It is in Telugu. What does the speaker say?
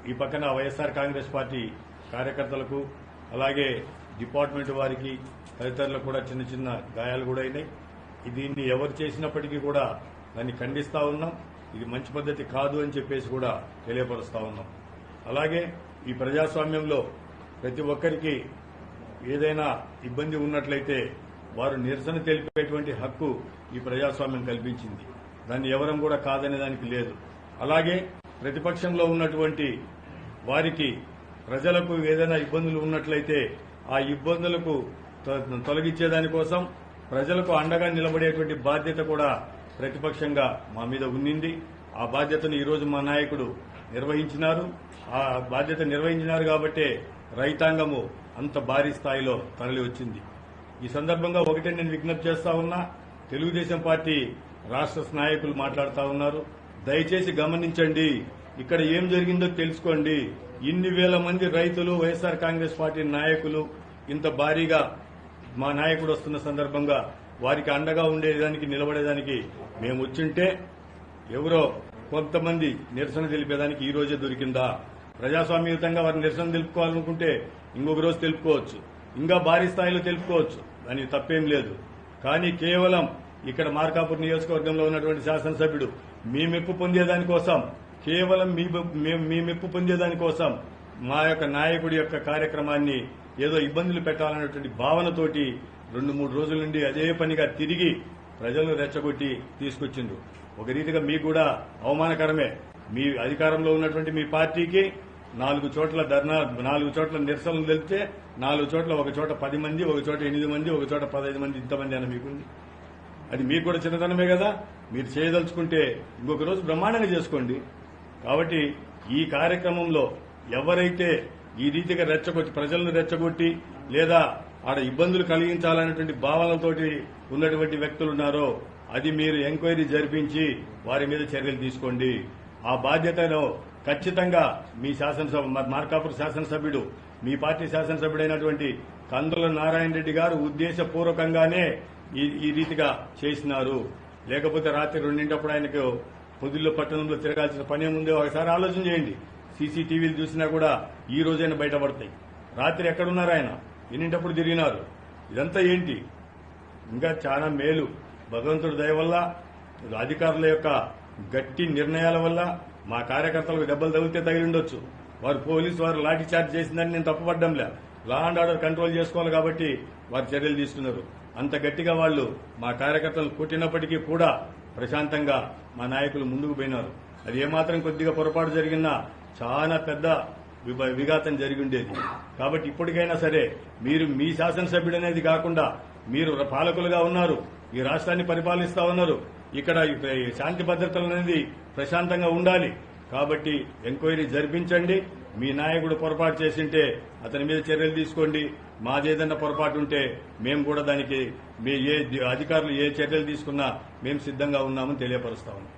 ఈ పక్కన వైఎస్ఆర్ కాంగ్రెస్ పార్టీ కార్యకర్తలకు అలాగే డిపార్ట్మెంట్ వారికి తదితరులకు కూడా చిన్న చిన్న గాయాలు కూడా అయినాయి. దీన్ని ఎవరు చేసినప్పటికీ కూడా దాన్ని ఖండిస్తా ఉన్నాం. ఇది మంచి పద్ధతి కాదు అని చెప్పేసి కూడా తెలియపరుస్తా ఉన్నాం. అలాగే ఈ ప్రజాస్వామ్యంలో ప్రతి ఒక్కరికి ఏదైనా ఇబ్బంది ఉన్నట్లయితే వారు నిరసన తెలిపేటువంటి హక్కు ఈ ప్రజాస్వామ్యం కల్పించింది. దాన్ని ఎవరం కూడా కాదనే దానికి లేదు. అలాగే ప్రతిపక్షంలో ఉన్నటువంటి వారికి ప్రజలకు ఏదైనా ఇబ్బందులు ఉన్నట్లయితే ఆ ఇబ్బందులకు తొలగించేదానికోసం ప్రజలకు అండగా నిలబడేటువంటి బాధ్యత కూడా ప్రతిపక్షంగా మా మీద ఉన్నింది. ఆ బాధ్యతను ఈరోజు మా నాయకుడు నిర్వహించినారు. ఆ బాధ్యత నిర్వహించినారు కాబట్టే రైతాంగము అంత భారీ స్థాయిలో తరలి వచ్చింది. ఈ సందర్భంగా ఒకటే నేను విజ్ఞప్తి చేస్తా ఉన్నా, తెలుగుదేశం పార్టీ రాష్ట్ర నాయకులు మాట్లాడుతూ ఉన్నారు. దయచేసి గమనించండి, ఇక్కడ ఏం జరిగిందో తెలుసుకోండి. ఇన్ని వేల మంది రైతులు వైఎస్ఆర్ కాంగ్రెస్ పార్టీ నాయకులు ఇంత భారీగా మా నాయకుడు వస్తున్న సందర్భంగా వారికి అండగా ఉండేదానికి నిలబడేదానికి మేము వచ్చింటే ఎవరో కొంతమంది నిరసన తెలిపేదానికి ఈ రోజే దొరికిందా? ప్రజాస్వామ్యయుతంగా వారిని నిరసన తెలుపుకోవాలనుకుంటే ఇంకొక రోజు తెలుపుకోవచ్చు, ఇంకా భారీ స్థాయిలో తెలుపుకోవచ్చు, దానికి తప్పేం లేదు. కానీ కేవలం ఇక్కడ మార్కాపూర్ నియోజకవర్గంలో ఉన్నటువంటి శాసనసభ్యుడు మీ మెప్పు పొందేదానికోసం, కేవలం మీ మెప్పు పొందేదానికోసం మా యొక్క నాయకుడి యొక్క కార్యక్రమాన్ని ఏదో ఇబ్బందులు పెట్టాలన్నటువంటి భావనతోటి 2-3 రోజుల నుండి అదే పనిగా తిరిగి ప్రజలను రెచ్చగొట్టి తీసుకొచ్చిండ్రు. ఒక రీతిగా మీకు కూడా అవమానకరమే. మీ అధికారంలో ఉన్నటువంటి మీ పార్టీకి 4 చోట్ల ధర్నా, 4 చోట్ల నిరసనలు తెలిపితే 4 చోట్ల ఒక చోట 10 మంది, ఒక చోట 8 మంది, ఒక చోట 15 మంది, ఇంతమంది అని మీకుంది. అది మీకు కూడా చిన్నతనమే కదా. మీరు చేయదలుచుకుంటే ఇంకొక రోజు బ్రహ్మాండంగా చేసుకోండి. కాబట్టి ఈ కార్యక్రమంలో ఎవరైతే ఈ రీతిగా రెచ్చగొట్టి ప్రజలను రెచ్చగొట్టి లేదా ఆడ ఇబ్బందులు కలిగించాలనేటువంటి భావనలతోటి ఉన్నటువంటి వ్యక్తులు ఉన్నారో అది మీరు ఎంక్వైరీ జరిపించి వారి మీద చర్యలు తీసుకోండి. ఆ బాధ్యతను ఖచ్చితంగా మీ మార్కాపూర్ శాసనసభ్యుడు, మీ పార్టీ శాసనసభ్యుడైనటువంటి కందుల నారాయణ రెడ్డి గారు ఉద్దేశపూర్వకంగానే ఈ రీతిగా చేసినారు. లేకపోతే రాత్రి 2 ఆయనకు పొదిల్లో పట్టణంలో తిరగాల్సిన పనేముందో ఒకసారి ఆలోచన చేయండి. సీసీటీవీలు చూసినా కూడా ఈ రోజైనా బయటపడతాయి. రాత్రి ఎక్కడున్నారు ఆయన, ఎన్నింటప్పుడు తిరిగినారు, ఇదంతా ఏంటి? ఇంకా చాలా మేలు భగవంతుడి దయ వల్ల, అధికారుల యొక్క గట్టి నిర్ణయాల వల్ల మా కార్యకర్తలకు దెబ్బలు తగిలితే తగిలిండొచ్చు. వారు పోలీసు వారు లాఠీ చార్జ్ చేసిందని నేను తప్పుపడ్డంలే. లా అండ్ ఆర్డర్ కంట్రోల్ చేసుకోవాలి కాబట్టి వారు చర్యలు తీసుకున్నారు. అంత గట్టిగా వాళ్ళు మా కార్యకర్తలు కొట్టినప్పటికీ కూడా ప్రశాంతంగా మా నాయకులు ముందుకు పోయినారు. అది ఏమాత్రం కొద్దిగా పొరపాటు జరిగినా చాలా పెద్ద విఘాతం జరిగి ఉండేది. కాబట్టి ఇప్పటికైనా సరే మీరు మీ శాసనసభ్యుడనేది కాకుండా మీరు పాలకులుగా ఉన్నారు, ఈ రాష్ట్రాన్ని పరిపాలిస్తా ఉన్నారు. ఇక్కడ శాంతి భద్రతలు అనేది ప్రశాంతంగా ఉండాలి. కాబట్టి ఎంక్వైరీ జరిపించండి. మీ నాయకుడు పొరపాటు చేసింటే అతని మీద చర్యలు తీసుకోండి. మాదేదన్నా పొరపాటు ఉంటే మేము కూడా దానికి అధికారులు ఏ చర్యలు తీసుకున్నా మేము సిద్ధంగా ఉన్నామని తెలియపరుస్తా ఉన్నాం.